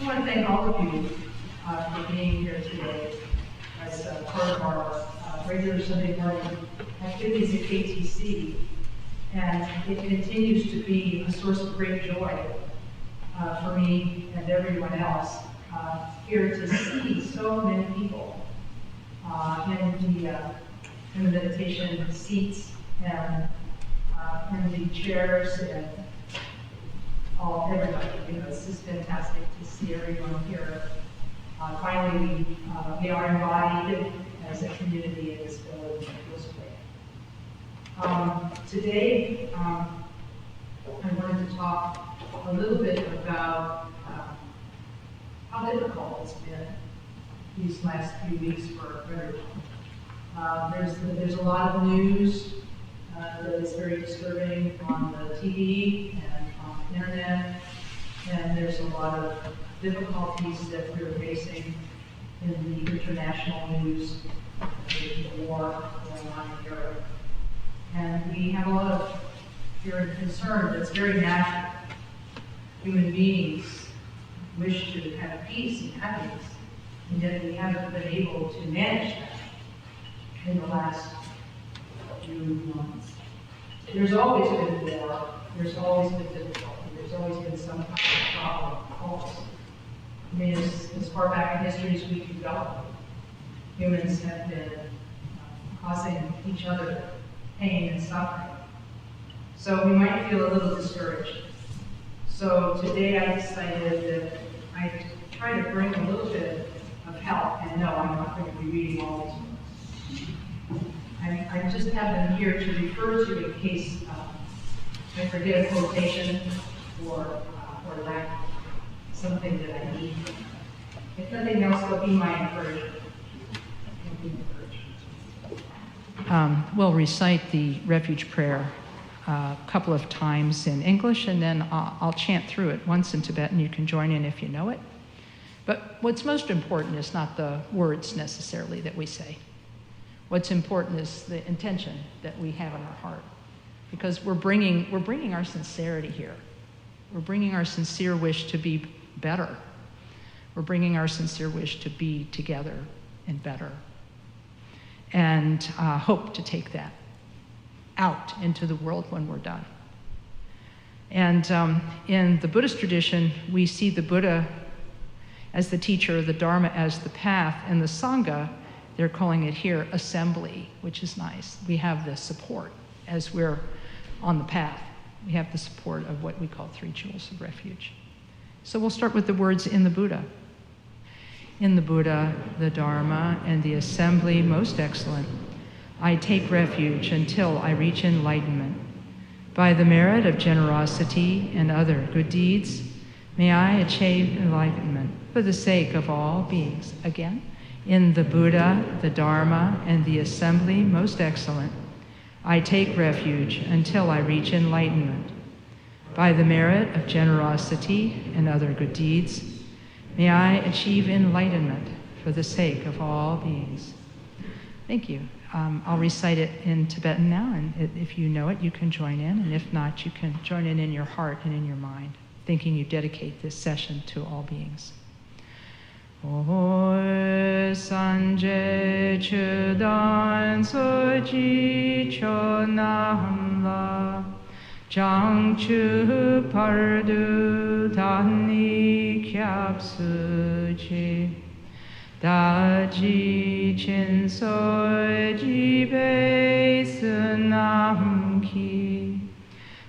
I want to thank all of you for being here today as part of our regular Sunday morning activities at KTC. And it continues to be a source of great joy for me and everyone else here to see so many people in the meditation seats and in the chairs and everybody. It's just fantastic to see everyone here. Finally, we are embodied as a community in this village. It feels great. Today, I wanted to talk a little bit about how difficult it's been these last few weeks for everyone. There's a lot of news that is very disturbing on the TV and on the internet, and there's a lot of difficulties that we're facing in the international news, the war going on in Europe. And we have a lot of fear and concern that's very natural. Human beings wish to have peace and happiness, and yet we haven't been able to manage that in the last few months. There's always been war, there's always been difficulty, there's always been some kind of problem caused. I mean, as far back in history as we can go, humans have been causing each other pain and suffering. So we might feel a little discouraged. So today I decided that I I try to bring a little bit of help, and no, I'm not going to be reading all these books. I just have them here to refer to in case I forget a quotation or lack something that I need. If nothing else, they'll be my encouragement. We'll recite the Refuge Prayer a couple of times in English, and then I'll chant through it once in Tibetan. You can join in if you know it. But what's most important is not the words necessarily that we say. What's important is the intention that we have in our heart, because we're bringing our sincerity here. We're bringing our sincere wish to be better. We're bringing our sincere wish to be together and better, and hope to take that out into the world when we're done. And in the Buddhist tradition, we see the Buddha as the teacher, the Dharma as the path, and the Sangha, they're calling it here assembly, which is nice. We have the support as we're on the path. We have the support of what we call 3 jewels of refuge. So we'll start with the words in the Buddha. In the Buddha, the Dharma, and the assembly most excellent, I take refuge until I reach enlightenment. By the merit of generosity and other good deeds, may I achieve enlightenment for the sake of all beings. Again, in the Buddha, the Dharma, and the assembly most excellent, I take refuge until I reach enlightenment. By the merit of generosity and other good deeds, may I achieve enlightenment for the sake of all beings. Thank you. I'll recite it in Tibetan now, and if you know it, you can join in, and if not, you can join in your heart and in your mind, thinking you dedicate this session to all beings. O sanje chudan soji chonamla jangchu pardu dani kyapsuji daji chinso jibe sunamki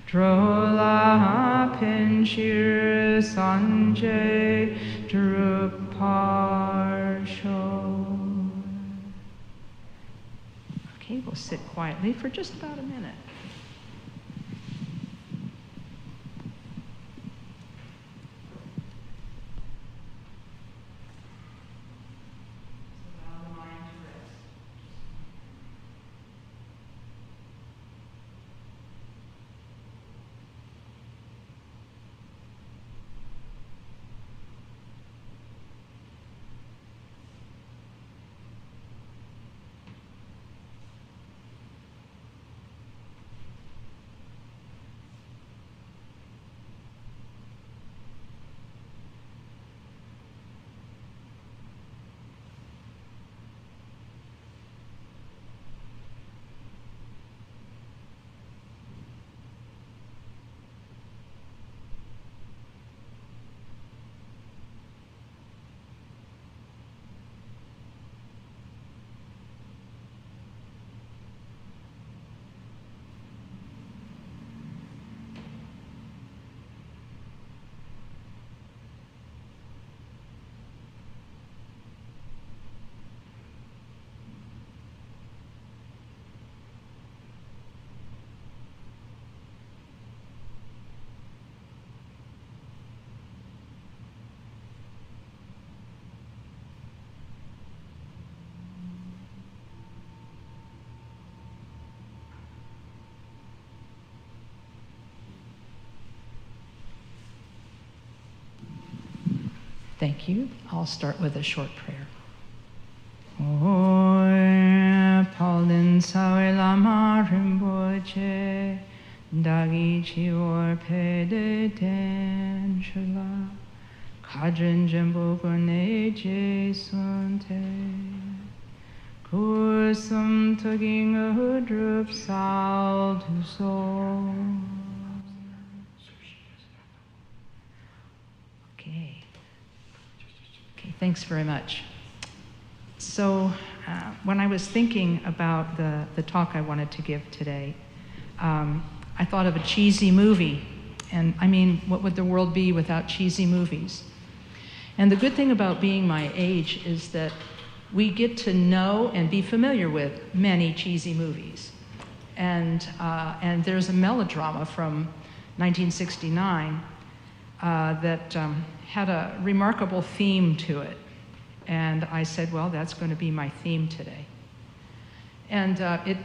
drola pinshir sanje druparsho. Okay, we'll sit quietly for just about a minute. Thank you. I'll start with a short prayer. Oi Paulin Sawe Lama Rinpoche Dagi Chior Pede Den Shula Kajin Jembo Gone Jesunte Kusum Tugging a Drup Sal to Soul. Thanks very much. So when I was thinking about the talk I wanted to give today, I thought of a cheesy movie. And I mean, what would the world be without cheesy movies? And the good thing about being my age is that we get to know and be familiar with many cheesy movies. And there's a melodrama from 1969 that had a remarkable theme to it. And I said, well, that's going to be my theme today. And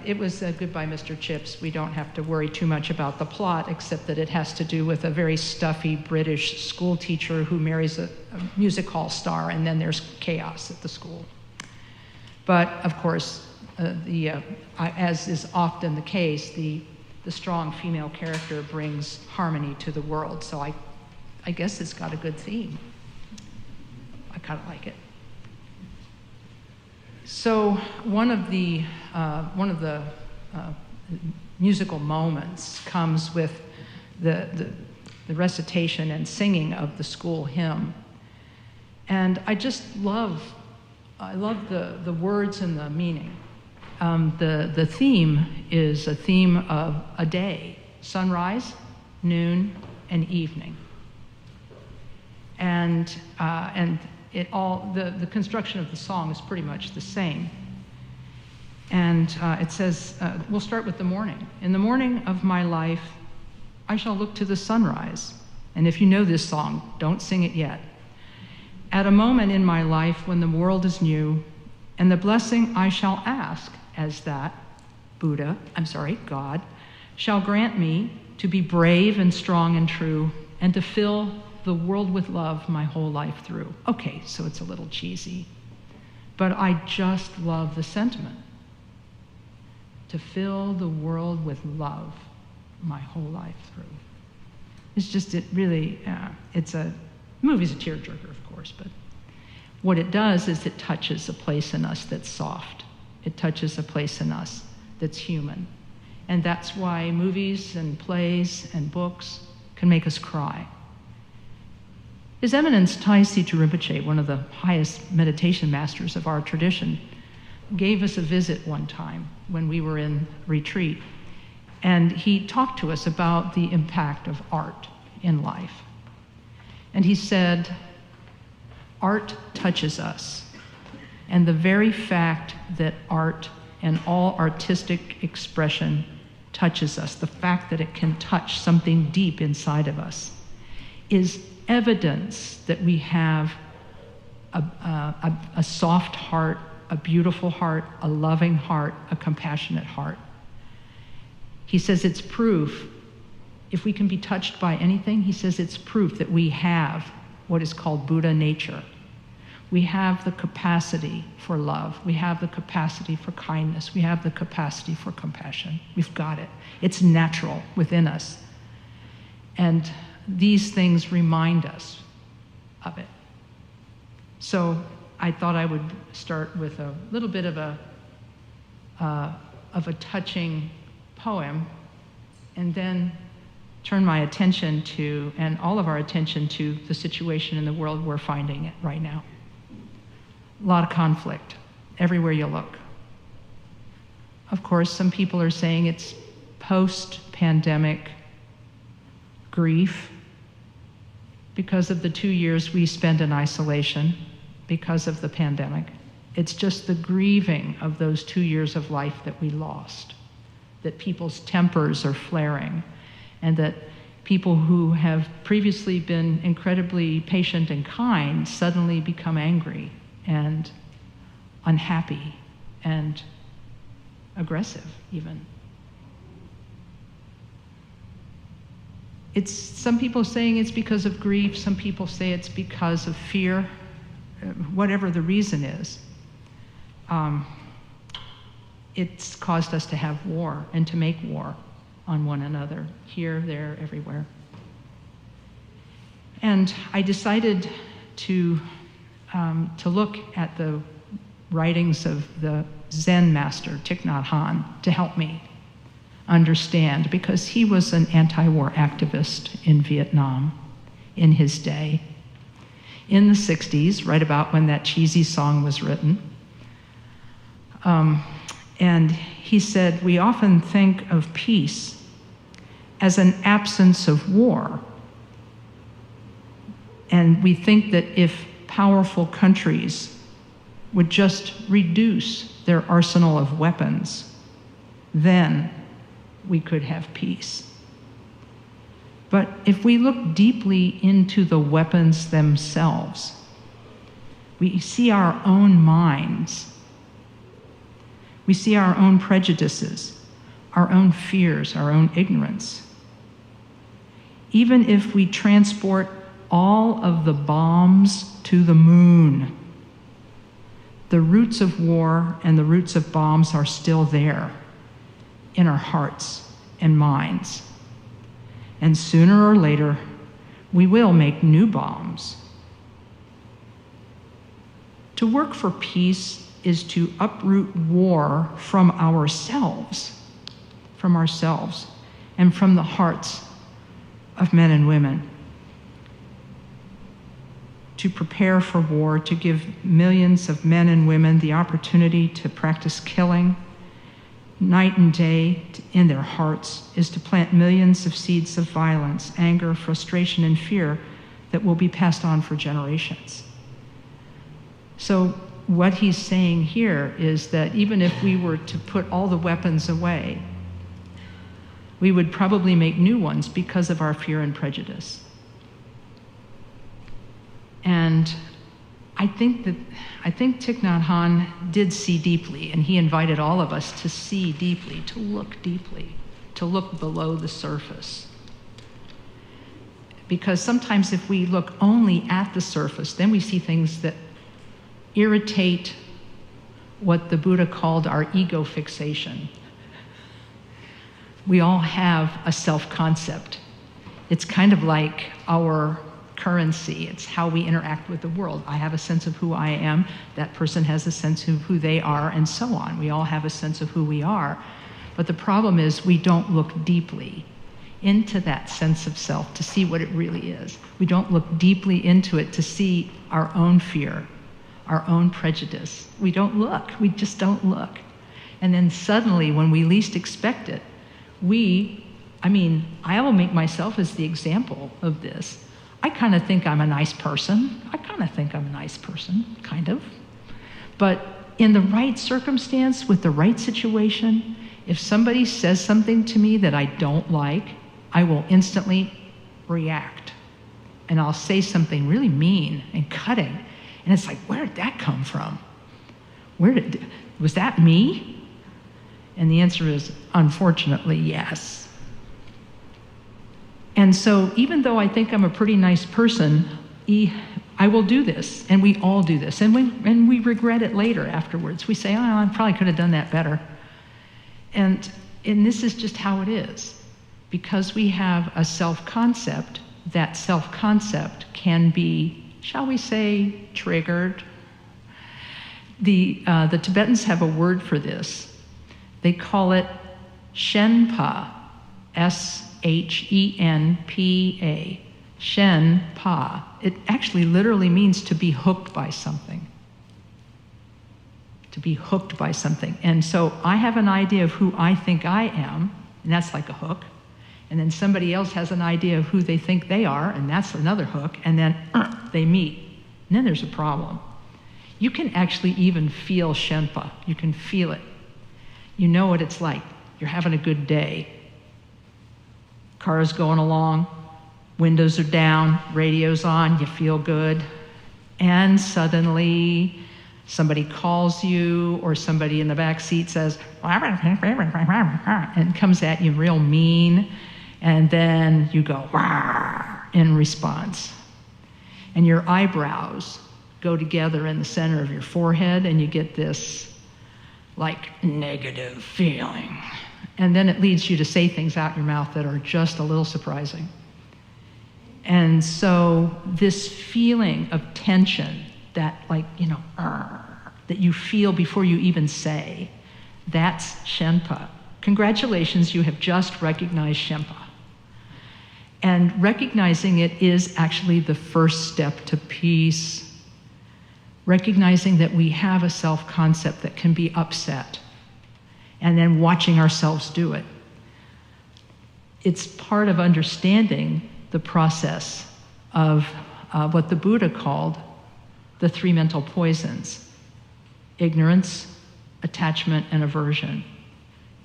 it was Goodbye, Mr. Chips. We don't have to worry too much about the plot, except that it has to do with a very stuffy British school teacher who marries a music hall star, and then there's chaos at the school. But of course, as is often the case, the strong female character brings harmony to the world. So I guess it's got a good theme. I kind of like it. So one of the musical moments comes with the recitation and singing of the school hymn, and I just love the words and the meaning. The theme is a theme of a day: sunrise, noon, and evening, and the construction of the song is pretty much the same. And it says, we'll start with the morning. In the morning of my life, I shall look to the sunrise. And if you know this song, don't sing it yet. At a moment in my life when the world is new, and the blessing I shall ask as that God, shall grant me to be brave and strong and true, and to fill the world with love my whole life through. Okay, so it's a little cheesy, but I just love the sentiment. To fill the world with love my whole life through. It's just, the movie's a tearjerker, of course, but what it does is it touches a place in us that's soft. It touches a place in us that's human. And that's why movies and plays and books can make us cry. His Eminence Tai Situ Rinpoche, one of the highest meditation masters of our tradition, gave us a visit one time when we were in retreat, and he talked to us about the impact of art in life. And he said, art touches us, and the very fact that art and all artistic expression touches us, the fact that it can touch something deep inside of us, is evidence that we have a soft heart, a beautiful heart, a loving heart, a compassionate heart. He says it's proof, if we can be touched by anything, he says it's proof that we have what is called Buddha nature. We have the capacity for love. We have the capacity for kindness. We have the capacity for compassion. We've got it. It's natural within us. And these things remind us of it. So I thought I would start with a little bit of a touching poem, and then turn my attention to, and all of our attention to, the situation in the world we're finding it right now. A lot of conflict everywhere you look. Of course, some people are saying it's post-pandemic grief because of the 2 years we spent in isolation because of the pandemic. It's just the grieving of those 2 years of life that we lost, that people's tempers are flaring, and that people who have previously been incredibly patient and kind suddenly become angry and unhappy and aggressive even. It's some people saying it's because of grief, some people say it's because of fear, whatever the reason is. It's caused us to have war and to make war on one another, here, there, everywhere. And I decided to look at the writings of the Zen master, Thich Nhat Hanh, to help me understand, because he was an anti-war activist in Vietnam in his day. In the 60s, right about when that cheesy song was written. And he said, we often think of peace as an absence of war. And we think that if powerful countries would just reduce their arsenal of weapons, then we could have peace. But if we look deeply into the weapons themselves, we see our own minds. We see our own prejudices, our own fears, our own ignorance. Even if we transport all of the bombs to the moon, the roots of war and the roots of bombs are still there in our hearts and minds. And sooner or later, we will make new bombs. To work for peace is to uproot war from ourselves, and from the hearts of men and women. To prepare for war, to give millions of men and women the opportunity to practice killing night and day in their hearts, is to plant millions of seeds of violence, anger, frustration, and fear that will be passed on for generations. So what he's saying here is that even if we were to put all the weapons away, we would probably make new ones because of our fear and prejudice. And I think Thich Nhat Hanh did see deeply, and he invited all of us to see deeply, to look below the surface. Because sometimes if we look only at the surface, then we see things that irritate what the Buddha called our ego fixation. We all have a self-concept. It's kind of like our currency. It's how we interact with the world. I have a sense of who I am. That person has a sense of who they are, and so on. We all have a sense of who we are. But the problem is we don't look deeply into that sense of self to see what it really is. We don't look deeply into it to see our own fear, our own prejudice. We don't look. We just don't look. And then suddenly, when we least expect it, I will make myself as the example of this. I kind of think I'm a nice person. Kind of. But in the right circumstance, with the right situation, if somebody says something to me that I don't like, I will instantly react. And I'll say something really mean and cutting. And it's like, where did that come from? Was that me? And the answer is, unfortunately, yes. And so even though I think I'm a pretty nice person, I will do this, and we all do this. And we regret it later afterwards. We say, oh, I probably could have done that better. And this is just how it is. Because we have a self-concept, that self-concept can be, shall we say, triggered. The Tibetans have a word for this. They call it Shenpa, S-H-E-N-P-A, Shenpa. It actually literally means to be hooked by something. To be hooked by something. And so I have an idea of who I think I am, and that's like a hook. And then somebody else has an idea of who they think they are, and that's another hook, and then they meet. And then there's a problem. You can actually even feel Shenpa. You can feel it. You know what it's like. You're having a good day. Car's going along, windows are down, radio's on, you feel good. And suddenly somebody calls you, or somebody in the back seat says, and comes at you real mean. And then you go, in response. And your eyebrows go together in the center of your forehead, and you get this like negative feeling. And then it leads you to say things out your mouth that are just a little surprising. And so this feeling of tension that that you feel before you even say, that's Shenpa. Congratulations, you have just recognized Shenpa. And recognizing it is actually the first step to peace. Recognizing that we have a self-concept that can be upset, and then watching ourselves do it. It's part of understanding the process of what the Buddha called the three mental poisons: ignorance, attachment, and aversion.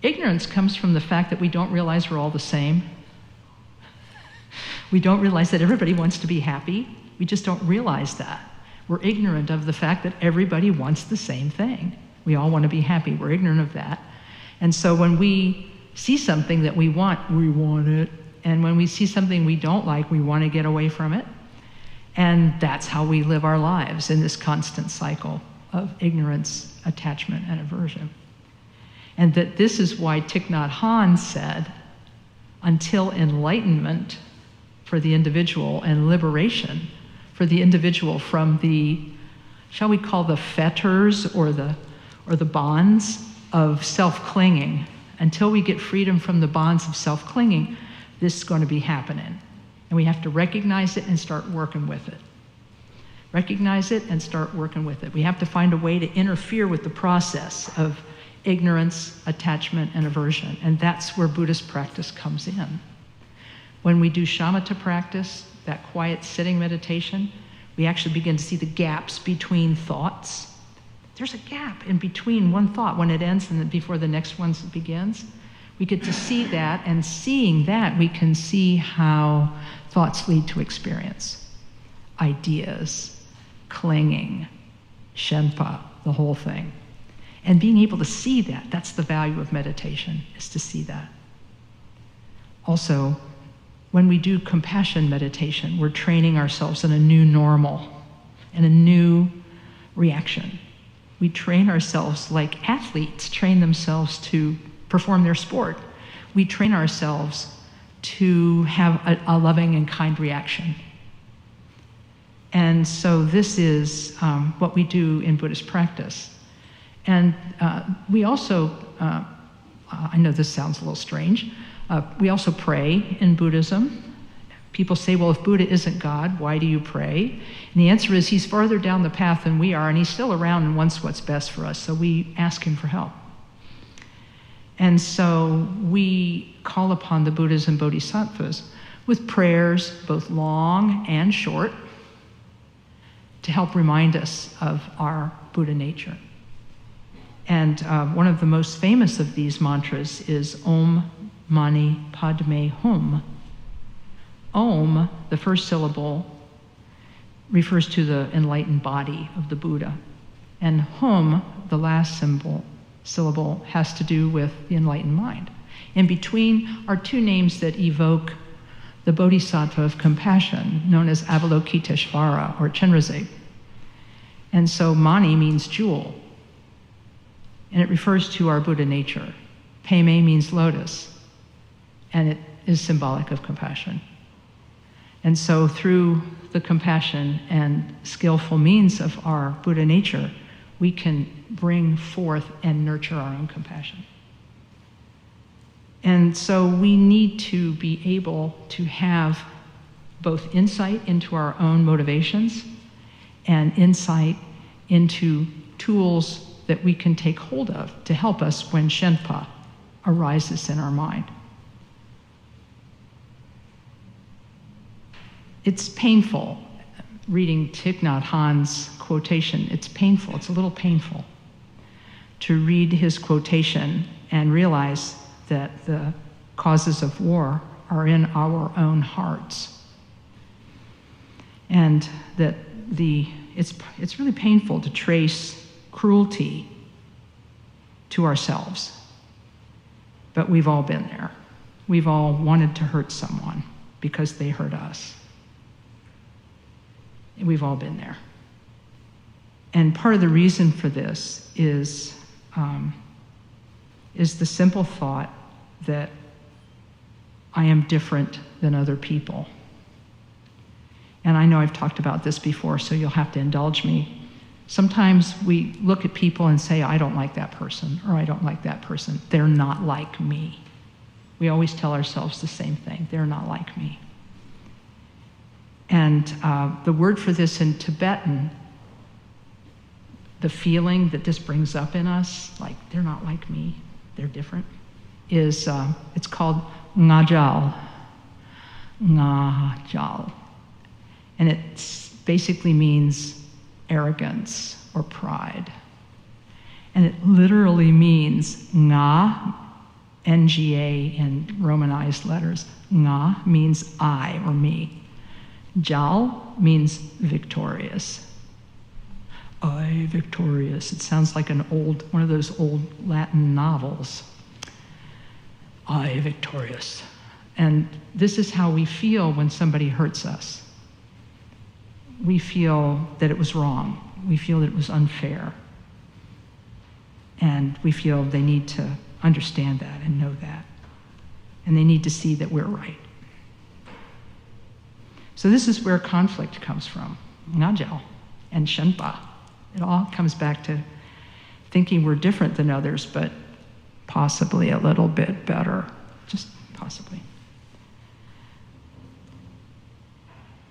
Ignorance comes from the fact that we don't realize we're all the same. We don't realize that everybody wants to be happy. We just don't realize that. We're ignorant of the fact that everybody wants the same thing. We all want to be happy. We're ignorant of that. And so when we see something that we want it. And when we see something we don't like, we want to get away from it. And that's how we live our lives, in this constant cycle of ignorance, attachment, and aversion. And that this is why Thich Nhat Hanh said, until enlightenment for the individual and liberation for the individual from the, shall we call, the fetters or the bonds of self-clinging, until we get freedom from the bonds of self-clinging, this is going to be happening. And we have to recognize it and start working with it. Recognize it and start working with it. We have to find a way to interfere with the process of ignorance, attachment, and aversion. And that's where Buddhist practice comes in. When we do shamatha practice, that quiet sitting meditation, we actually begin to see the gaps between thoughts. There's a gap in between one thought when it ends and before the next one begins. We get to see that, and seeing that, we can see how thoughts lead to experience. Ideas, clinging, shenpa, the whole thing. And being able to see that, that's the value of meditation, is to see that. Also, when we do compassion meditation, we're training ourselves in a new normal and a new reaction. We train ourselves like athletes train themselves to perform their sport. We train ourselves to have a loving and kind reaction. And so this is what we do in Buddhist practice. And we also, I know this sounds a little strange, we also pray in Buddhism. People say, well, if Buddha isn't God, why do you pray? And the answer is, he's farther down the path than we are, and he's still around and wants what's best for us, so we ask him for help. And so we call upon the Buddhas and Bodhisattvas with prayers, both long and short, to help remind us of our Buddha nature. And one of the most famous of these mantras is Om Mani Padme Hum. Om, the first syllable, refers to the enlightened body of the Buddha. And Hum, the last syllable, has to do with the enlightened mind. In between are two names that evoke the Bodhisattva of compassion, known as Avalokiteshvara or Chenrezig. And so Mani means jewel, and it refers to our Buddha nature. Peme means lotus, and it is symbolic of compassion. And so through the compassion and skillful means of our Buddha nature, we can bring forth and nurture our own compassion. And so we need to be able to have both insight into our own motivations and insight into tools that we can take hold of to help us when shenpa arises in our mind. It's painful reading Thich Nhat Hanh's quotation. It's painful, it's a little painful to read his quotation and realize that the causes of war are in our own hearts. And that it's really painful to trace cruelty to ourselves. But we've all been there. We've all wanted to hurt someone because they hurt us. We've all been there. And part of the reason for this is the simple thought that I am different than other people. And I know I've talked about this before, so you'll have to indulge me. Sometimes we look at people and say, I don't like that person, or I don't like that person. They're not like me. We always tell ourselves the same thing. They're not like me. And the word for this in Tibetan, the feeling that this brings up in us, like they're not like me, they're different, is it's called ngajal. Ngajal. And it basically means arrogance or pride. And it literally means nga, Nga in Romanized letters. Nga means I or me. Jal means victorious. I victorious. It sounds like one of those old Latin novels. I victorious. And this is how we feel when somebody hurts us. We feel that it was wrong. We feel that it was unfair. And we feel they need to understand that and know that. And they need to see that we're right. So this is where conflict comes from. Ngajal and Shenpa. It all comes back to thinking we're different than others, but possibly a little bit better. Just possibly.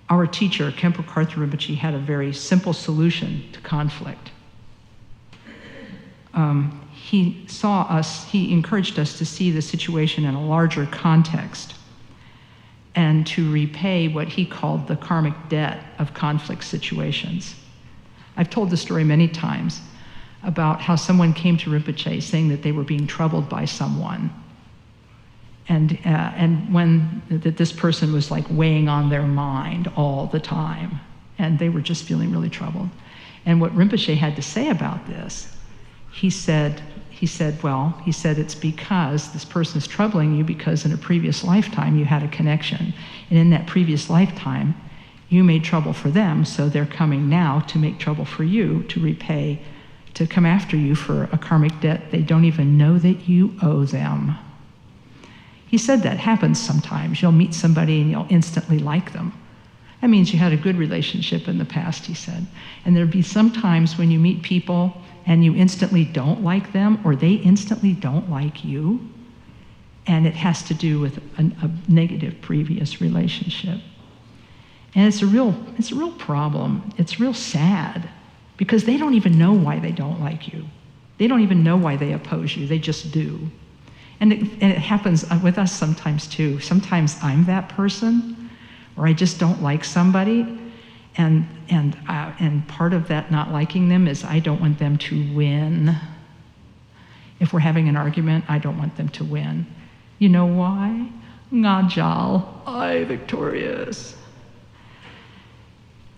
Our teacher, Khenpo Karthar Rinpoche, had a very simple solution to conflict. He encouraged us to see the situation in a larger context and to repay what he called the karmic debt of conflict situations. I've told the story many times about how someone came to Rinpoche saying that they were being troubled by someone. And that this person was like weighing on their mind all the time, and they were just feeling really troubled. And what Rinpoche had to say about this, he said, it's because this person is troubling you because in a previous lifetime you had a connection. And in that previous lifetime, you made trouble for them, so they're coming now to make trouble for you, to repay, to come after you for a karmic debt they don't even know that you owe them. He said that happens sometimes. You'll meet somebody and you'll instantly like them. That means you had a good relationship in the past, he said. And there'll be some times when you meet people and you instantly don't like them, or they instantly don't like you, and it has to do with a negative previous relationship. And it's a real problem. It's real sad, because they don't even know why they don't like you. They don't even know why they oppose you. They just do. And it happens with us sometimes too. Sometimes I'm that person, or I just don't like somebody, and part of that not liking them is I don't want them to win. If we're having an argument, I don't want them to win. You know why? Ngajal, I victorious.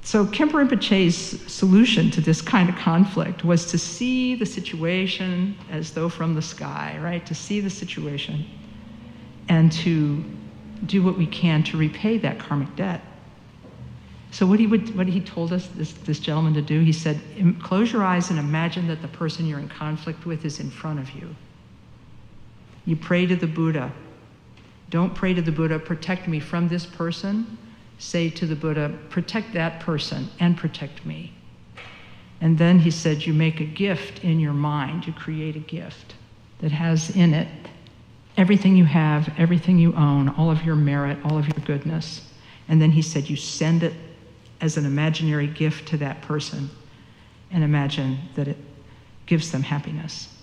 So Khenpo Rinpoche's solution to this kind of conflict was to see the situation as though from the sky, right? To see the situation and to do what we can to repay that karmic debt. So what he told us, this gentleman, to do, he said, close your eyes and imagine that the person you're in conflict with is in front of you. You pray to the Buddha. Don't pray to the Buddha, protect me from this person. Say to the Buddha, protect that person and protect me. And then he said, you make a gift in your mind. You create a gift that has in it everything you have, everything you own, all of your merit, all of your goodness. And then he said, you send it as an imaginary gift to that person and imagine that it gives them happiness.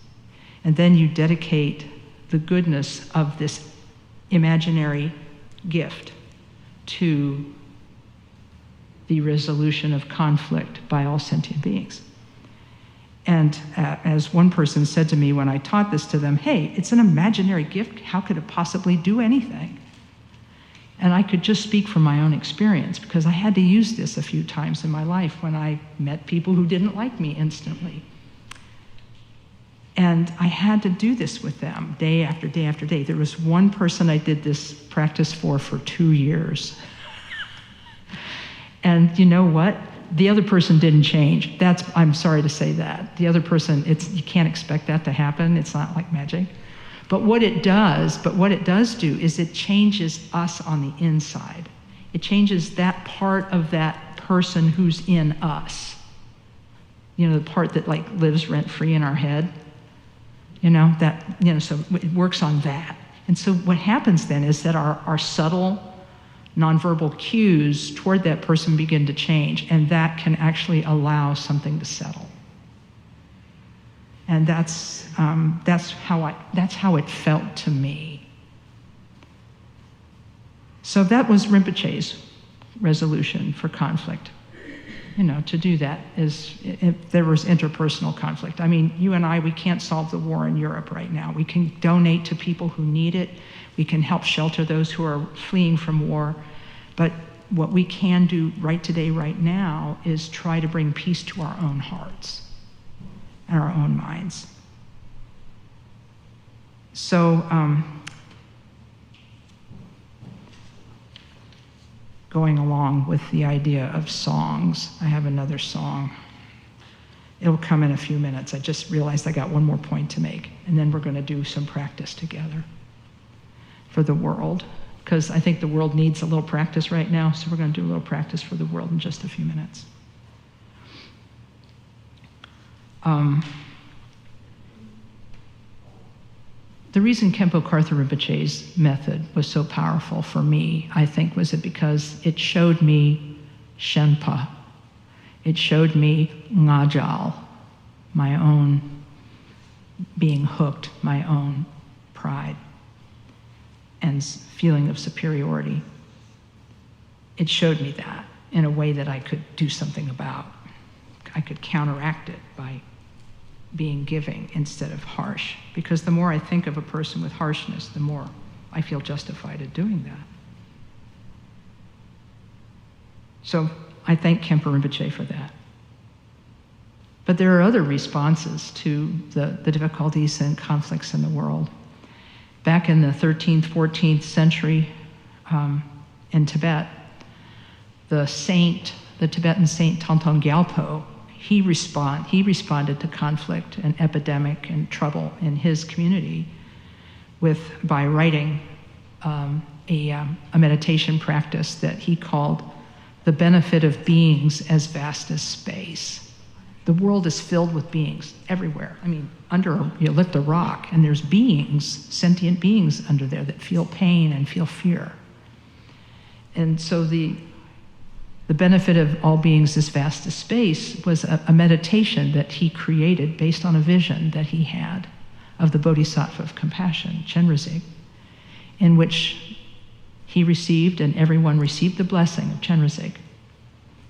And then you dedicate the goodness of this imaginary gift to the resolution of conflict by all sentient beings. And as one person said to me when I taught this to them, hey, it's an imaginary gift. How could it possibly do anything? And I could just speak from my own experience, because I had to use this a few times in my life when I met people who didn't like me instantly. And I had to do this with them day after day after day. There was one person I did this practice for 2 years. And you know what? The other person didn't change. I'm sorry to say that. The other person, you can't expect that to happen. It's not like magic. But what it does do is it changes us on the inside. It changes that part of that person who's in us. You know, the part that like lives rent-free in our head. So it works on that. And so what happens then is that our subtle nonverbal cues toward that person begin to change, and that can actually allow something to settle. And that's how it felt to me. So that was Rinpoche's resolution for conflict. to do that is if there was interpersonal conflict. I mean, you and I, we can't solve the war in Europe right now. We can donate to people who need it. We can help shelter those who are fleeing from war. But what we can do right today, right now, is try to bring peace to our own hearts and our own minds. So, going along with the idea of songs, I have another song. It'll come in a few minutes. I just realized I got one more point to make, and then we're going to do some practice together for the world, because I think the world needs a little practice right now, so we're going to do a little practice for the world in just a few minutes. The reason Khenpo Karthar Rinpoche's method was so powerful for me, I think, was it because it showed me Shenpa. It showed me Ngajal, my own being hooked, my own pride and feeling of superiority. It showed me that in a way that I could do something about. I could counteract it by being giving instead of harsh, because the more I think of a person with harshness, the more I feel justified at doing that. So I thank Khenpo Rinpoche for that. But there are other responses to the difficulties and conflicts in the world. Back in the 13th, 14th century in Tibet, the Tibetan saint Tantong Gyalpo, he responded to conflict and epidemic and trouble in his community by writing a meditation practice that he called the benefit of beings as vast as space. The world is filled with beings everywhere. I mean, you lift a rock and there's beings, sentient beings under there that feel pain and feel fear. And so the benefit of all beings as vast as space was a meditation that he created based on a vision that he had of the Bodhisattva of compassion, Chenrezig, in which he received and everyone received the blessing of Chenrezig.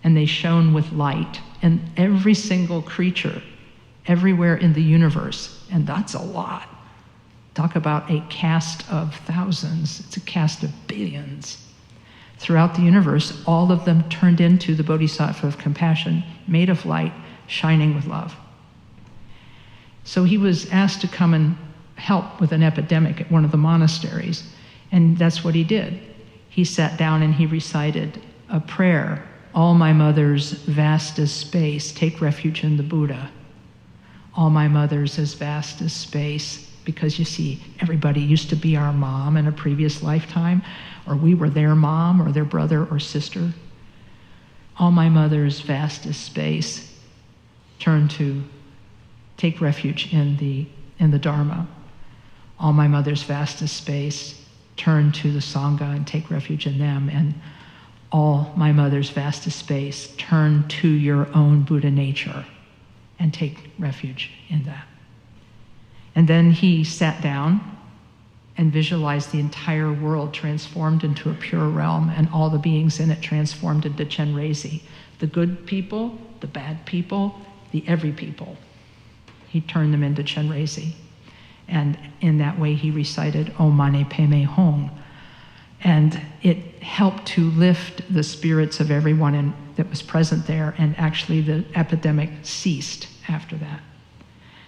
And they shone with light. And every single creature everywhere in the universe, and that's a lot. Talk about a cast of thousands. It's a cast of billions. Throughout the universe, all of them turned into the Bodhisattva of compassion, made of light, shining with love. So he was asked to come and help with an epidemic at one of the monasteries, and that's what he did. He sat down and he recited a prayer, "All my mothers, vast as space, take refuge in the Buddha. All my mothers as vast as space," because you see, everybody used to be our mom in a previous lifetime, or we were their mom or their brother or sister. All my mothers, vast as space, turn to take refuge in the Dharma. All my mothers, vast as space, turn to the Sangha and take refuge in them. And all my mothers, vast as space, turn to your own Buddha nature and take refuge in that. And then he sat down and visualized the entire world transformed into a pure realm, and all the beings in it transformed into Chenrezig. The good people, the bad people, the every people. He turned them into Chenrezig. And in that way he recited Om Mani Padme Hum. And it helped to lift the spirits of everyone that was present there, and actually the epidemic ceased after that.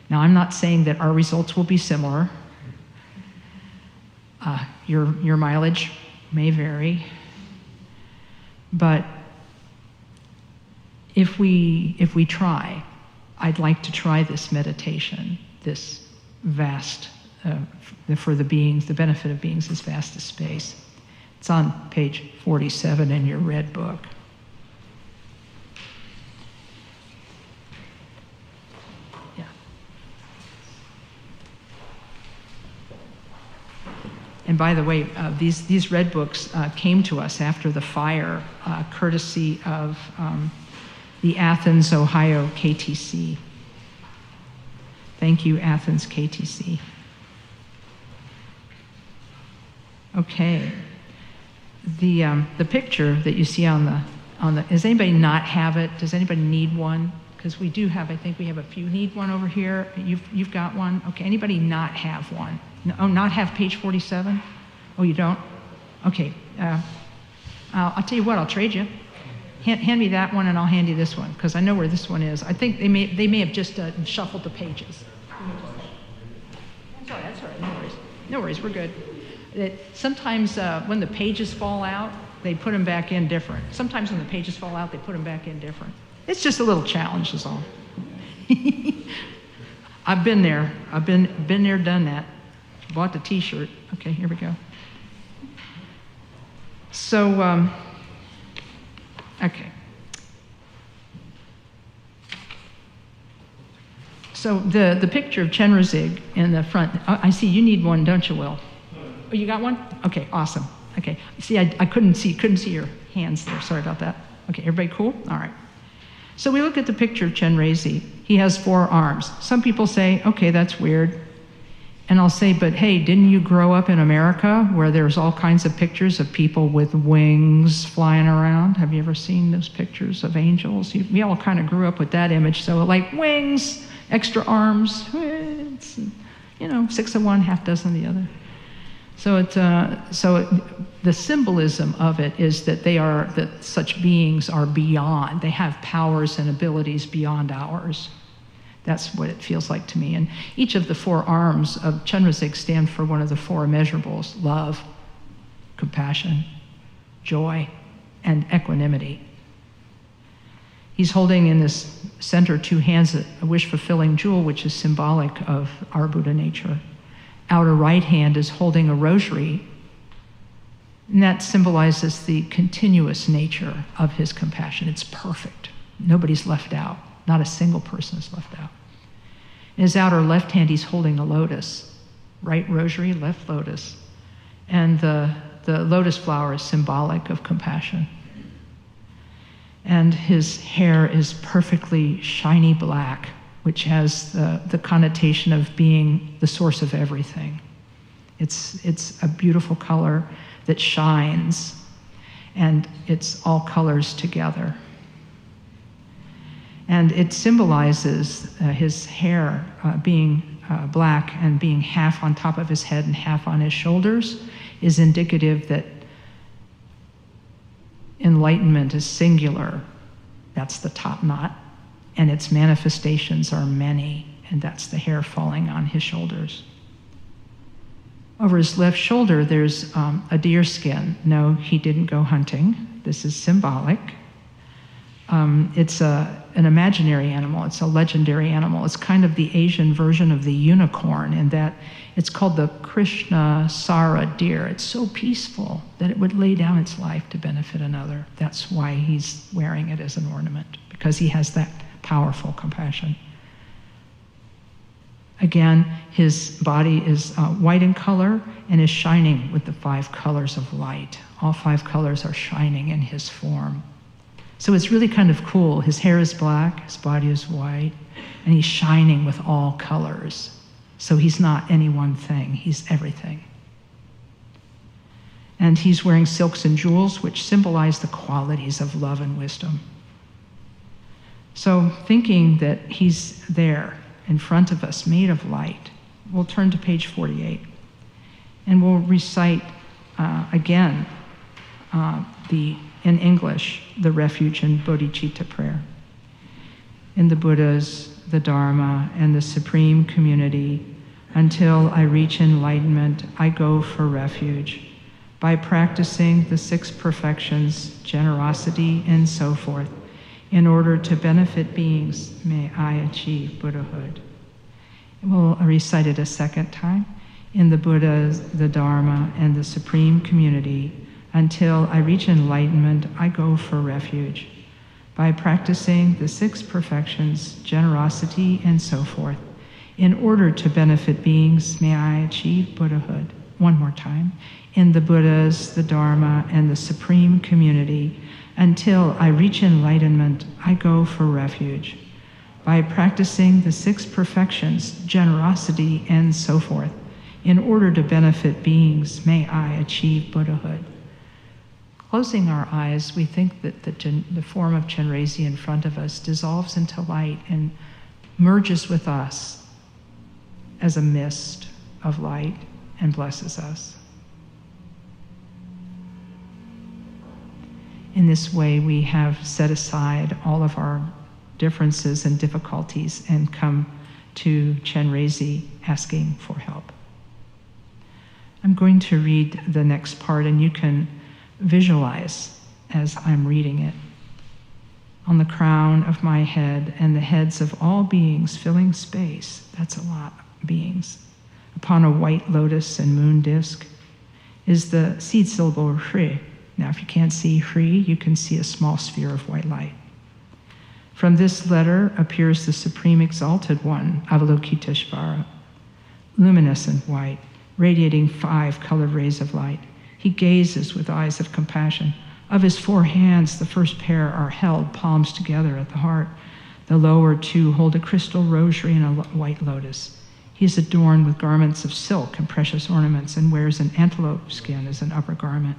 Now, I'm not saying that our results will be similar. Your mileage may vary, but if we try, I'd like to try this meditation, this vast, for the beings, the benefit of beings as vast as space. It's on page 47 in your red book. And by the way, these red books came to us after the fire, courtesy of the Athens, Ohio KTC. Thank you, Athens KTC. Okay. The picture that you see on Does anybody not have it? Does anybody need one? Because we do have, I think we have a few. Need one over here? You've got one? Okay, anybody not have one? No, not have page 47? Oh, you don't? Okay, I'll tell you what, I'll trade you. Hand me that one and I'll hand you this one, because I know where this one is. I think they may have just shuffled the pages. That's all right, no worries. No worries, we're good. Sometimes when the pages fall out, they put them back in different. Sometimes when the pages fall out, they put them back in different. It's just a little challenge is all. I've been there. I've been there, done that. Bought the t-shirt. Okay, here we go. So, okay. So the picture of Chenrezig in the front, I see you need one, don't you, Will? Oh, you got one? Okay, awesome. Okay, see, I couldn't see your hands there. Sorry about that. Okay, everybody cool? All right. So we look at the picture of Chenrezig. He has 4 arms. Some people say, okay, that's weird. And I'll say, but hey, didn't you grow up in America where there's all kinds of pictures of people with wings flying around? Have you ever seen those pictures of angels? We all kind of grew up with that image. So like wings, extra arms, it's, 6 of one, half dozen of the other. So the symbolism of it is that such beings are beyond. They have powers and abilities beyond ours. That's what it feels like to me. And each of the 4 arms of Chenrezig stand for one of the 4 immeasurables: love, compassion, joy, and equanimity. He's holding in this center 2 hands a wish-fulfilling jewel, which is symbolic of our Buddha nature. Outer right hand is holding a rosary, and that symbolizes the continuous nature of his compassion. It's perfect. Nobody's left out. Not a single person is left out. In his outer left hand, he's holding a lotus. Right rosary, left lotus. And the lotus flower is symbolic of compassion. And his hair is perfectly shiny black, which has the connotation of being the source of everything. It's a beautiful color that shines, and it's all colors together. And it symbolizes his hair being black and being half on top of his head and half on his shoulders is indicative that enlightenment is singular. That's the top knot. And its manifestations are many, and that's the hair falling on his shoulders. Over his left shoulder, there's a deer skin. No, he didn't go hunting. This is symbolic. It's an imaginary animal. It's a legendary animal. It's kind of the Asian version of the unicorn in that it's called the Krishna Sara deer. It's so peaceful that it would lay down its life to benefit another. That's why he's wearing it as an ornament, because he has that powerful compassion. Again, his body is white in color and is shining with the 5 colors of light. All 5 colors are shining in his form. So it's really kind of cool. His hair is black, his body is white, and he's shining with all colors. So he's not any one thing, he's everything. And he's wearing silks and jewels, which symbolize the qualities of love and wisdom. So thinking that he's there in front of us, made of light, we'll turn to page 48. And we'll recite again in English, the Refuge and Bodhicitta prayer. In the Buddhas, the Dharma, and the Supreme Community, until I reach enlightenment, I go for refuge. By practicing the 6 perfections, generosity, and so forth, in order to benefit beings, may I achieve Buddhahood. We'll recite it a second time. In the Buddhas, the Dharma, and the Supreme Community, until I reach enlightenment, I go for refuge. By practicing the 6 perfections, generosity, and so forth, in order to benefit beings, may I achieve Buddhahood. One more time. In the Buddhas, the Dharma, and the Supreme Community, until I reach enlightenment, I go for refuge. By practicing the 6 perfections, generosity, and so forth, in order to benefit beings, may I achieve Buddhahood. Closing our eyes, we think that the form of Chenrezig in front of us dissolves into light and merges with us as a mist of light and blesses us. In this way, we have set aside all of our differences and difficulties and come to Chenrezig asking for help. I'm going to read the next part, and you can visualize as I'm reading it. On the crown of my head and the heads of all beings filling space, that's a lot of beings, upon a white lotus and moon disk, is the seed syllable Hri. Now, if you can't see Hri, you can see a small sphere of white light. From this letter appears the Supreme Exalted One, Avalokiteshvara, luminescent white, radiating 5 colored rays of light. He gazes with eyes of compassion. Of his 4 hands, the first pair are held palms together at the heart. The lower 2 hold a crystal rosary and a white lotus. He is adorned with garments of silk and precious ornaments and wears an antelope skin as an upper garment.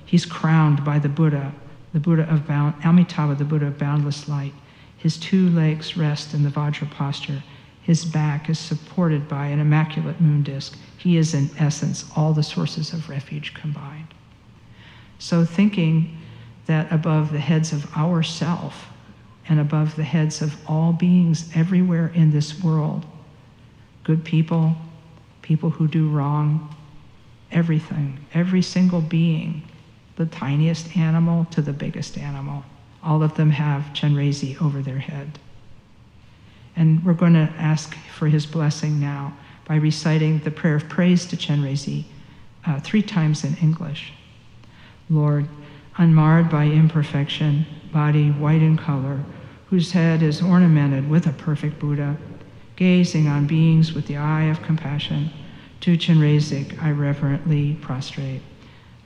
He's crowned by the Buddha of Amitabha, the Buddha of boundless light. His 2 legs rest in the Vajra posture. His back is supported by an immaculate moon disk. He is, in essence, all the sources of refuge combined. So thinking that above the heads of our self and above the heads of all beings everywhere in this world, good people, people who do wrong, everything, every single being, the tiniest animal to the biggest animal, all of them have Chenrezig over their head. And we're going to ask for his blessing now by reciting the prayer of praise to Chenrezig 3 times in English. Lord, unmarred by imperfection, body white in color, whose head is ornamented with a perfect Buddha, gazing on beings with the eye of compassion, to Chenrezig I reverently prostrate.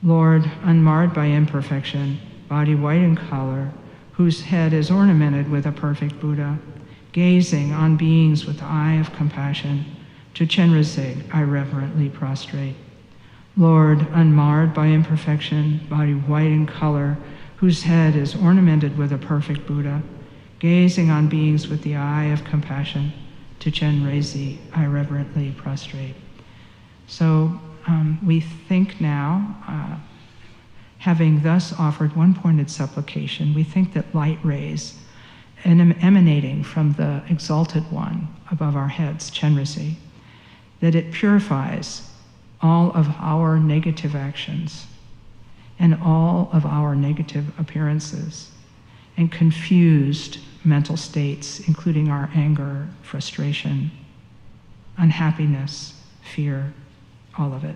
Lord, unmarred by imperfection, body white in color, whose head is ornamented with a perfect Buddha, gazing on beings with the eye of compassion, to Chenrezig I reverently prostrate. Lord, unmarred by imperfection, body white in color, whose head is ornamented with a perfect Buddha, gazing on beings with the eye of compassion, to Chenrezig I reverently prostrate. So we think now, having thus offered one pointed supplication, we think that light rays emanating from the Exalted One above our heads, Chenrezig, that it purifies all of our negative actions and all of our negative appearances and confused mental states, including our anger, frustration, unhappiness, fear, all of it.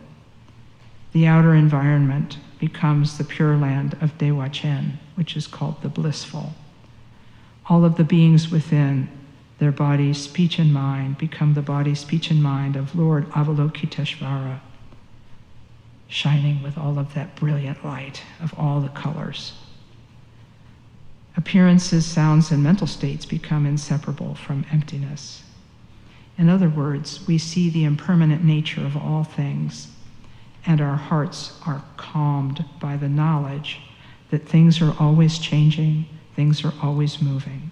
The outer environment becomes the Pure Land of Dewa Chen, which is called the blissful. All of the beings within, their body, speech, and mind, become the body, speech, and mind of Lord Avalokiteshvara, shining with all of that brilliant light of all the colors. Appearances, sounds, and mental states become inseparable from emptiness. In other words, we see the impermanent nature of all things, and our hearts are calmed by the knowledge that things are always changing, things are always moving,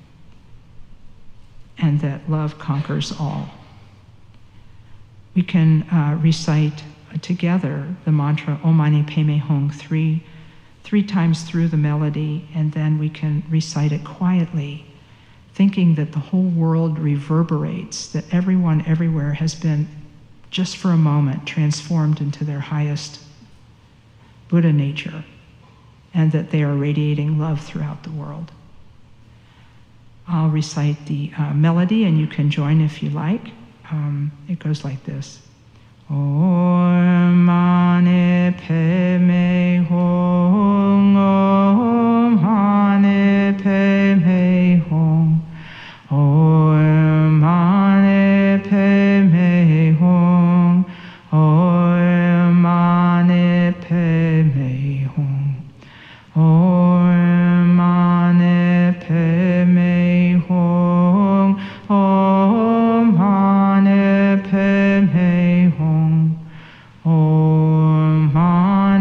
and that love conquers all. We can recite together the mantra Om Mani Padme Hum three times through the melody, and then we can recite it quietly, thinking that the whole world reverberates, that everyone everywhere has been, just for a moment, transformed into their highest Buddha nature, and that they are radiating love throughout the world. I'll recite the melody, and you can join if you like. It goes like this. Om Mani Padme Hum, Om Mani Padme Hum, Om Mani Padme Hum, Om Mani Padme Hum, Om Mani Padme Hum, Om Mani Padme Hum, Om Mani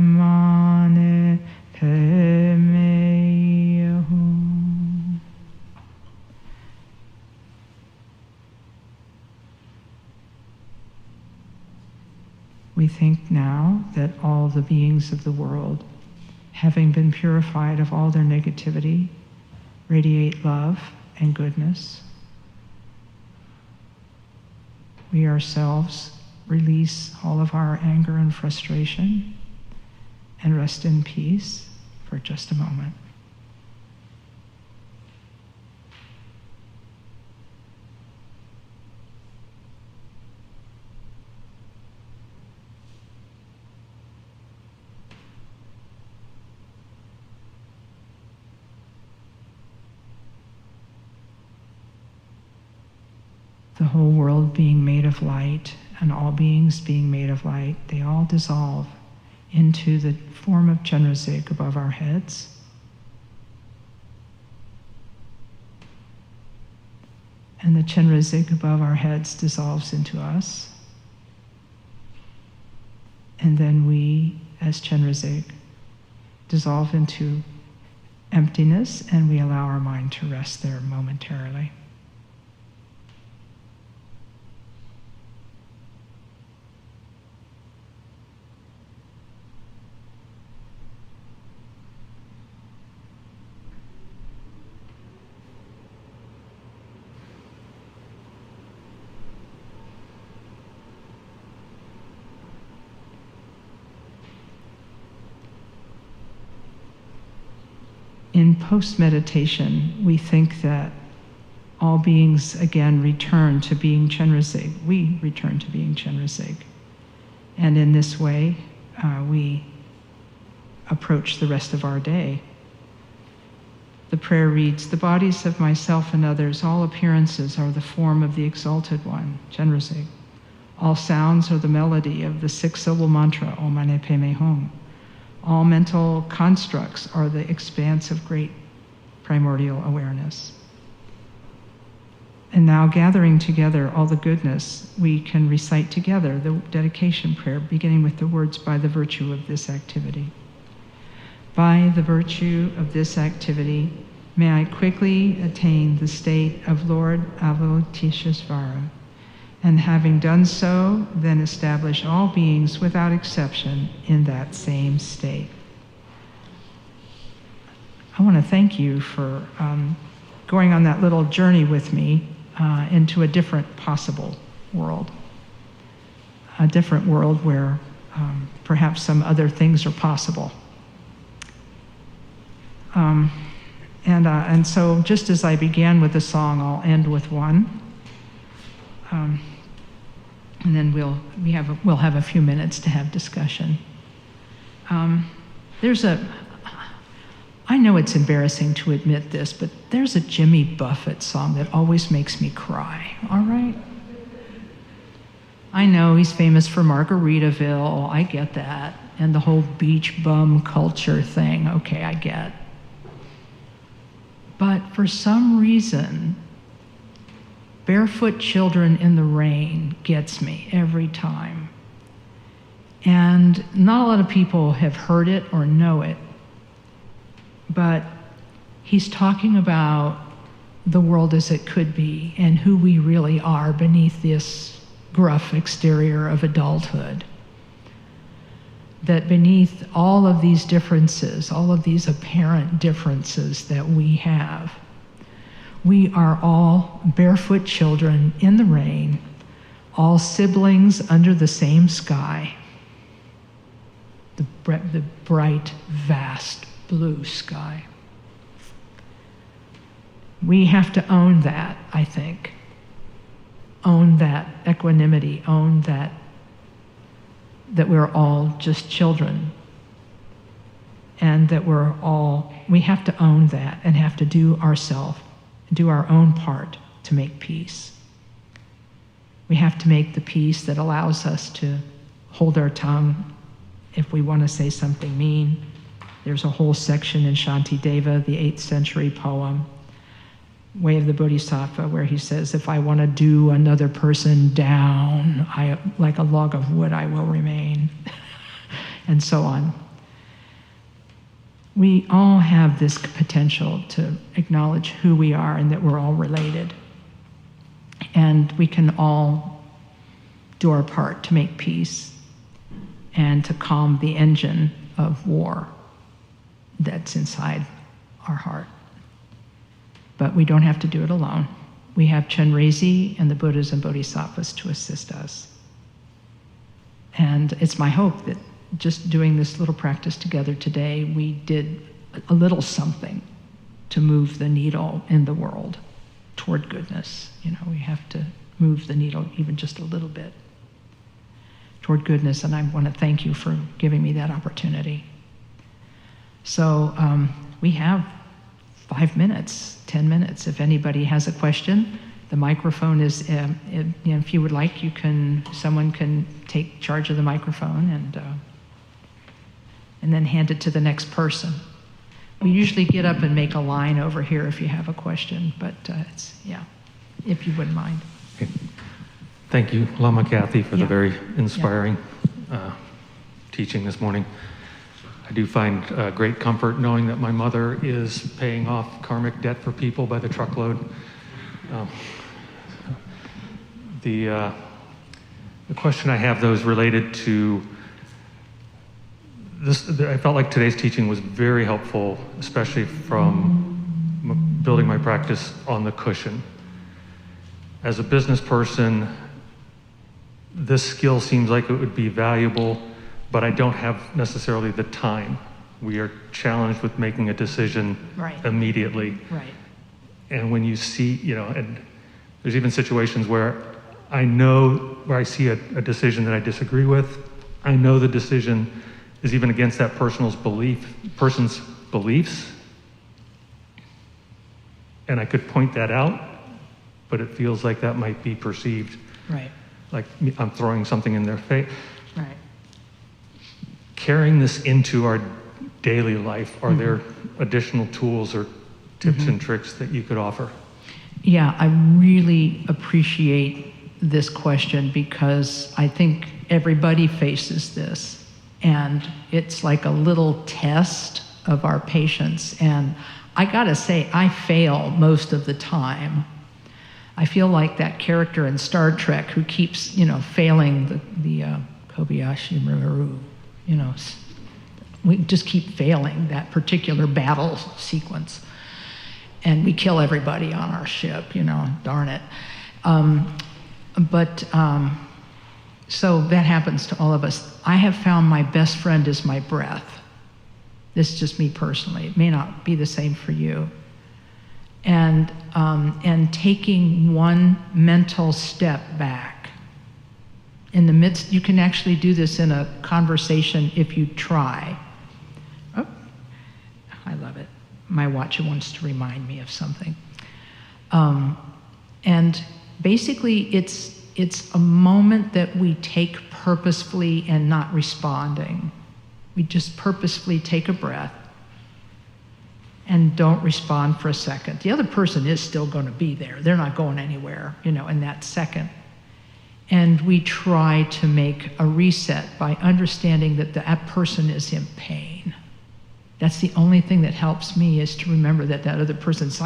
mane pemehu. We think now that all the beings of the world, having been purified of all their negativity, radiate love and goodness. We ourselves release all of our anger and frustration and rest in peace for just a moment. The whole world being made of light and all beings being made of light, they all dissolve into the form of Chenrezig above our heads. And the Chenrezig above our heads dissolves into us. And then we, as Chenrezig, dissolve into emptiness, and we allow our mind to rest there momentarily. In post-meditation, we think that all beings again return to being Chenrezig. We return to being Chenrezig. And in this way, we approach the rest of our day. The prayer reads, "The bodies of myself and others, all appearances are the form of the Exalted One, Chenrezig. All sounds are the melody of the six-syllable mantra, Om Mani Padme Hum. All mental constructs are the expanse of great primordial awareness." And now, gathering together all the goodness, we can recite together the dedication prayer, beginning with the words, "By the virtue of this activity." By the virtue of this activity, may I quickly attain the state of Lord Avalokiteshvara, and having done so, then establish all beings without exception in that same state. I want to thank you for going on that little journey with me into a different possible world. A different world where perhaps some other things are possible. And so just as I began with a song, I'll end with one. And then we'll have a few minutes to have discussion. I know it's embarrassing to admit this, but there's a Jimmy Buffett song that always makes me cry, all right? I know he's famous for Margaritaville, I get that, and the whole beach bum culture thing, okay, I get. But for some reason, Barefoot Children in the Rain gets me every time. And not a lot of people have heard it or know it, but he's talking about the world as it could be and who we really are beneath this gruff exterior of adulthood. that beneath all of these differences, all of these apparent differences that we have, we are all barefoot children in the rain, all siblings under the same sky, the bright, vast blue sky. We have to own that, I think. Own that equanimity, own that we're all just children, and that we have to own that and have to do our own part to make peace. We have to make the peace that allows us to hold our tongue if we want to say something mean. There's a whole section in Shantideva, the 8th century poem, Way of the Bodhisattva, where he says, if I want to do another person down, like a log of wood, I will remain, and so on. We all have this potential to acknowledge who we are and that we're all related. And we can all do our part to make peace and to calm the engine of war that's inside our heart. But we don't have to do it alone. We have Chenrezig and the Buddhas and Bodhisattvas to assist us. And it's my hope that just doing this little practice together today, we did a little something to move the needle in the world toward goodness. We have to move the needle even just a little bit toward goodness, and I want to thank you for giving me that opportunity. So we have 5 minutes, 10 minutes. If anybody has a question, the microphone is, if you would like, someone can take charge of the microphone and then hand it to the next person. We usually get up and make a line over here if you have a question, but if you wouldn't mind. Okay. Thank you, Lama Kathy, for the very inspiring teaching this morning. I do find great comfort knowing that my mother is paying off karmic debt for people by the truckload. The question I have, though, is related to this. I felt like today's teaching was very helpful, especially from building my practice on the cushion. As a business person, this skill seems like it would be valuable, but I don't have necessarily the time. We are challenged with making a decision immediately. Right. And when you see, and there's even situations where I see a decision that I disagree with, I know the decision is even against that person's beliefs, and I could point that out, but it feels like that might be perceived like I'm throwing something in their face. Right. Carrying this into our daily life, are there additional tools or tips and tricks that you could offer? Yeah, I really appreciate this question because I think everybody faces this, and it's like a little test of our patience. And I gotta say, I fail most of the time. I feel like that character in Star Trek who keeps, failing the Kobayashi Maru. We just keep failing that particular battle sequence, and we kill everybody on our ship. Darn it. So that happens to all of us. I have found my best friend is my breath. This is just me personally. It may not be the same for you. And taking one mental step back. In the midst, you can actually do this in a conversation if you try. Oh, I love it. My watch wants to remind me of something. And basically, it's a moment that we take purposefully and not responding. We just purposefully take a breath and don't respond for a second. The other person is still going to be there. They're not going anywhere, in that second. And we try to make a reset by understanding that that person is in pain. That's the only thing that helps me, is to remember that other person's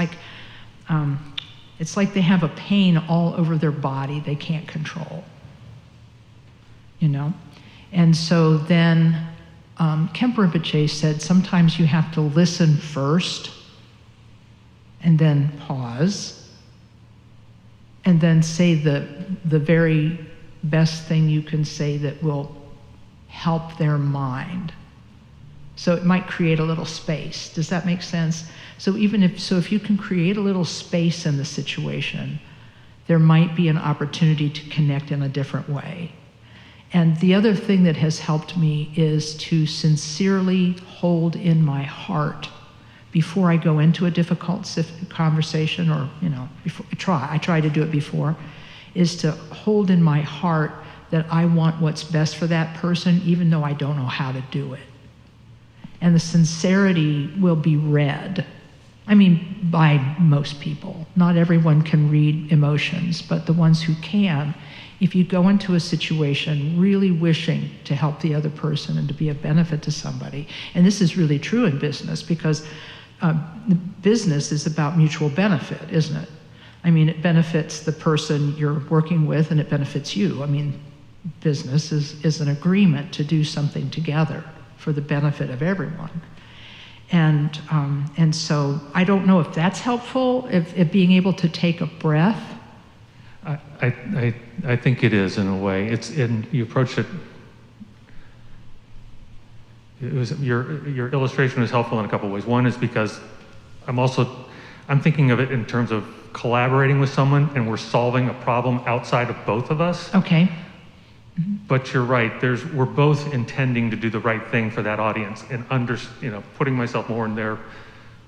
it's like they have a pain all over their body they can't control, And so then Kemper Rinpoche said sometimes you have to listen first and then pause and then say the very best thing you can say that will help their mind. So it might create a little space. Does that make sense? So if you can create a little space in the situation, there might be an opportunity to connect in a different way. And the other thing that has helped me is to sincerely hold in my heart before I go into a difficult conversation, or before I try to do it before, is to hold in my heart that I want what's best for that person, even though I don't know how to do it. And the sincerity will be read. I mean, by most people. Not everyone can read emotions, but the ones who can, if you go into a situation really wishing to help the other person and to be a benefit to somebody, and this is really true in business, because business is about mutual benefit, isn't it? I mean, it benefits the person you're working with and it benefits you. I mean, business is an agreement to do something together for the benefit of everyone. And so I don't know if that's helpful, if being able to take a breath. I think it is in a way. You approached it. Your illustration was helpful in a couple of ways. One is because I'm thinking of it in terms of collaborating with someone, and we're solving a problem outside of both of us. Okay. But you're right. We're both intending to do the right thing for that audience, and putting myself more in their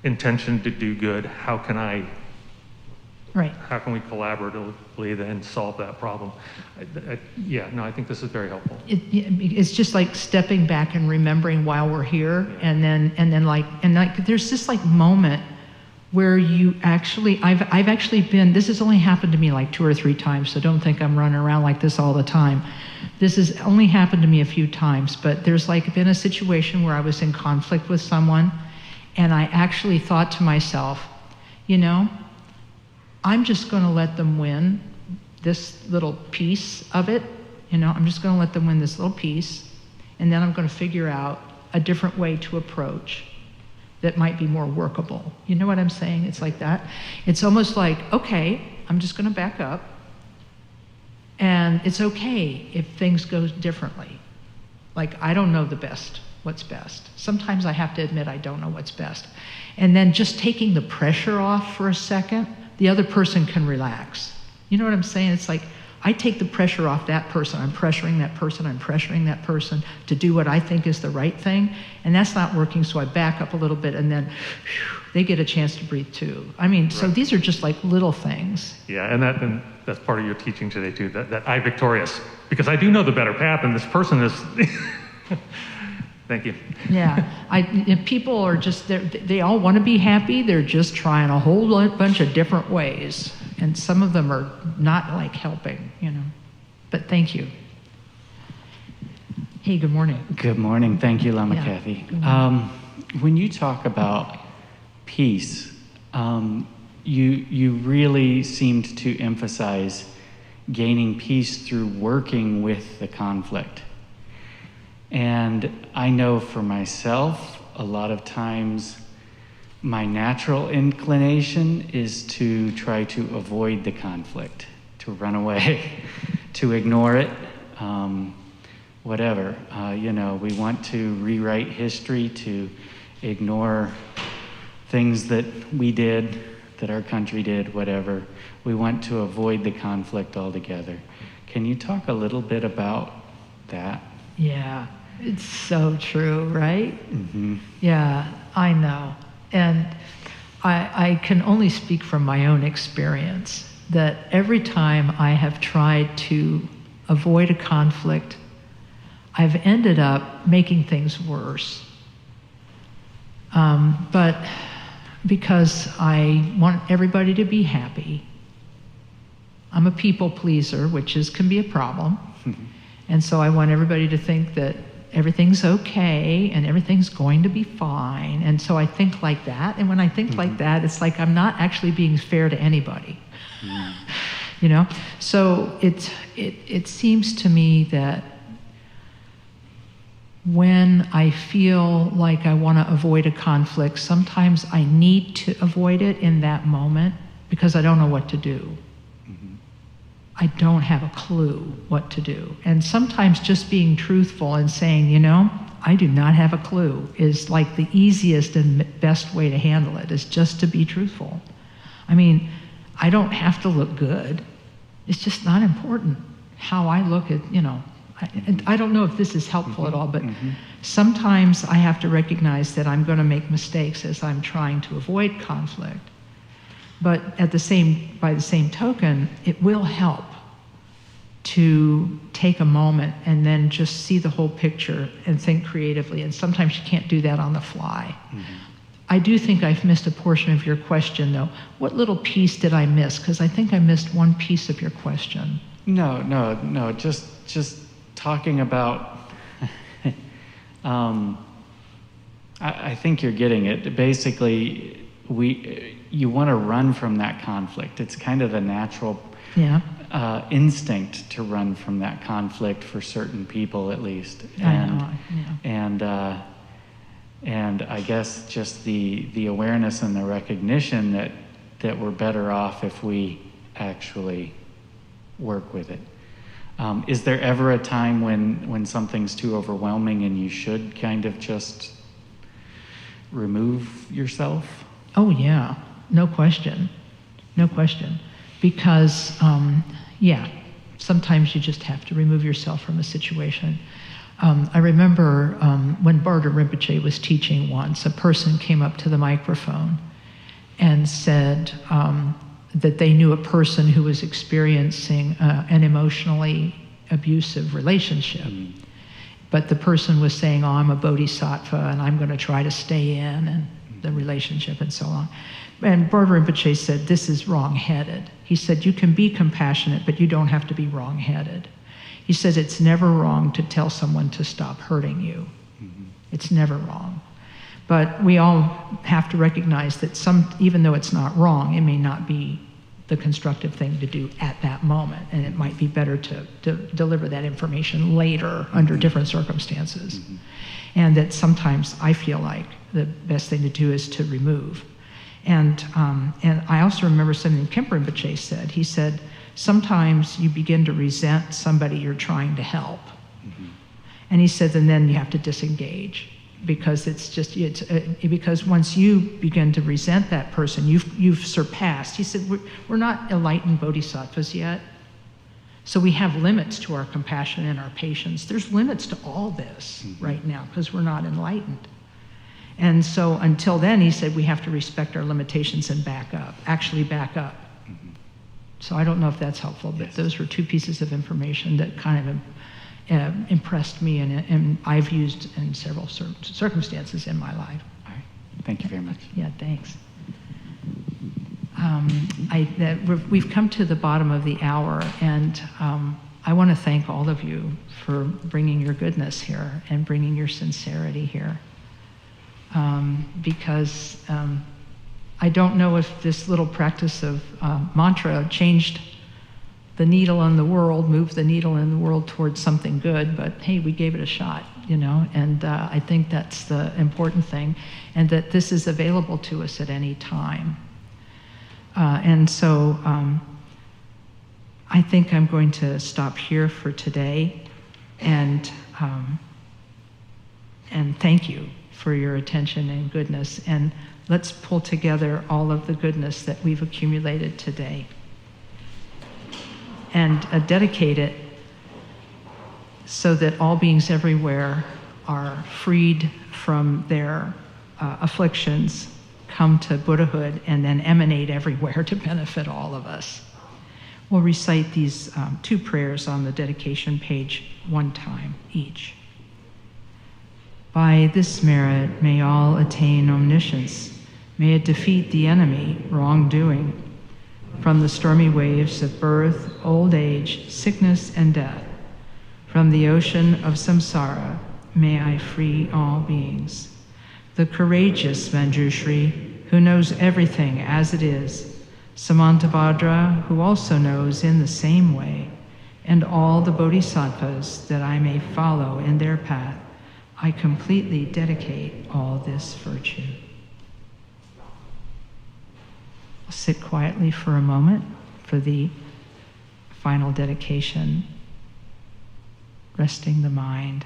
intention to do good. How can we collaboratively then solve that problem? I think this is very helpful. It's just like stepping back and remembering while we're here, and then there's this like moment where I've actually been. This has only happened to me like 2 or 3 times, so don't think I'm running around like this all the time. This has only happened to me a few times, but there's been a situation where I was in conflict with someone, and I actually thought to myself, I'm just going to let them win this little piece of it. I'm just going to let them win this little piece, and then I'm going to figure out a different way to approach that might be more workable. You know what I'm saying? It's like that. It's almost like, okay, I'm just going to back up, and it's okay if things go differently. Like, I don't know what's best. Sometimes I have to admit I don't know what's best. And then just taking the pressure off for a second, the other person can relax. You know what I'm saying? It's like, I take the pressure off that person. I'm pressuring that person to do what I think is the right thing. And that's not working, so I back up a little bit, and then they get a chance to breathe too. I mean, so these are just like little things. Yeah, and that's part of your teaching today too, that I victorious. Because I do know the better path, and this person is... Thank you. Yeah, people are just, they all want to be happy. They're just trying a whole bunch of different ways. And some of them are not helping, But thank you. Hey, good morning. Good morning. Thank you, Lama Kathy. When you talk about peace, you really seemed to emphasize gaining peace through working with the conflict. And I know for myself, a lot of times my natural inclination is to try to avoid the conflict, to run away, to ignore it, whatever. We want to rewrite history, to ignore things that we did, that our country did, whatever. We want to avoid the conflict altogether. Can you talk a little bit about that? Yeah. It's so true, right? Mm-hmm. Yeah, I know. And I can only speak from my own experience that every time I have tried to avoid a conflict, I've ended up making things worse. But because I want everybody to be happy, I'm a people pleaser, which can be a problem. Mm-hmm. And so I want everybody to think that everything's okay and everything's going to be fine. And so I think like that. And when I think like that, it's like I'm not actually being fair to anybody. So it seems to me that when I feel like I want to avoid a conflict, sometimes I need to avoid it in that moment because I don't know what to do. I don't have a clue what to do. And sometimes just being truthful and saying, you know, I do not have a clue is like the easiest and best way to handle it, is just to be truthful. I mean, I don't have to look good. It's just not important how I look at, you know. I don't know if this is helpful at all, but sometimes I have to recognize that I'm going to make mistakes as I'm trying to avoid conflict. But by the same token, it will help to take a moment and then just see the whole picture and think creatively. And sometimes you can't do that on the fly. I do think I've missed a portion of your question, though. What little piece did I miss? Because I think I missed one piece of your question. No. Just talking about. I think you're getting it. Basically, you want to run from that conflict. It's kind of the natural instinct to run from that conflict for certain people, at least. And I guess just the awareness and the recognition that we're better off if we actually work with it. Is there ever a time when something's too overwhelming and you should kind of just remove yourself? Oh yeah, no question. Because, sometimes you just have to remove yourself from a situation. I remember when Barter Rinpoche was teaching once, a person came up to the microphone and said that they knew a person who was experiencing an emotionally abusive relationship. But the person was saying, oh, I'm a bodhisattva and I'm going to try to stay in and the relationship and so on. And Barter Rinpoche said, this is wrong-headed. He said, you can be compassionate, but you don't have to be wrong-headed. He says it's never wrong to tell someone to stop hurting you. It's never wrong. But we all have to recognize that even though it's not wrong, it may not be the constructive thing to do at that moment. And it might be better to deliver that information later under different circumstances. And that sometimes I feel like the best thing to do is to remove. And I also remember something Khenpo Rinpoche said. He said, sometimes you begin to resent somebody you're trying to help. And he said, and then you have to disengage because because once you begin to resent that person, you've surpassed. He said, we're not enlightened bodhisattvas yet. So we have limits to our compassion and our patience. There's limits to all this right now because we're not enlightened. And so until then, he said, we have to respect our limitations and actually back up. So I don't know if that's helpful, but those were two pieces of information that kind of impressed me and I've used in several circumstances in my life. All right. Thank you very much. Yeah, thanks. We've come to the bottom of the hour, and I want to thank all of you for bringing your goodness here and bringing your sincerity here. Because I don't know if this little practice of mantra changed the needle in the world, moved the needle in the world towards something good, but hey, we gave it a shot, and I think that's the important thing, and that this is available to us at any time. And so I think I'm going to stop here for today, and thank you for your attention and goodness, and let's pull together all of the goodness that we've accumulated today and dedicate it so that all beings everywhere are freed from their afflictions, come to Buddhahood, and then emanate everywhere to benefit all of us. We'll recite these two prayers on the dedication page one time each. By this merit, may all attain omniscience. May it defeat the enemy, wrongdoing. From the stormy waves of birth, old age, sickness, and death, from the ocean of samsara, may I free all beings. The courageous Manjushri, who knows everything as it is, Samantabhadra, who also knows in the same way, and all the bodhisattvas that I may follow in their path, I completely dedicate all this virtue. I'll sit quietly for a moment for the final dedication, resting the mind.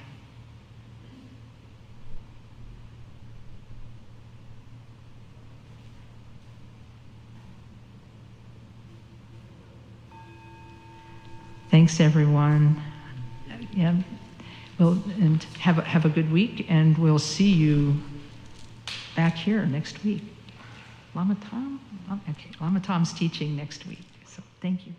Thanks, everyone. Yeah. Well, and have a good week, and we'll see you back here next week. Lama Tom? Okay, Lama Tom's teaching next week, so thank you.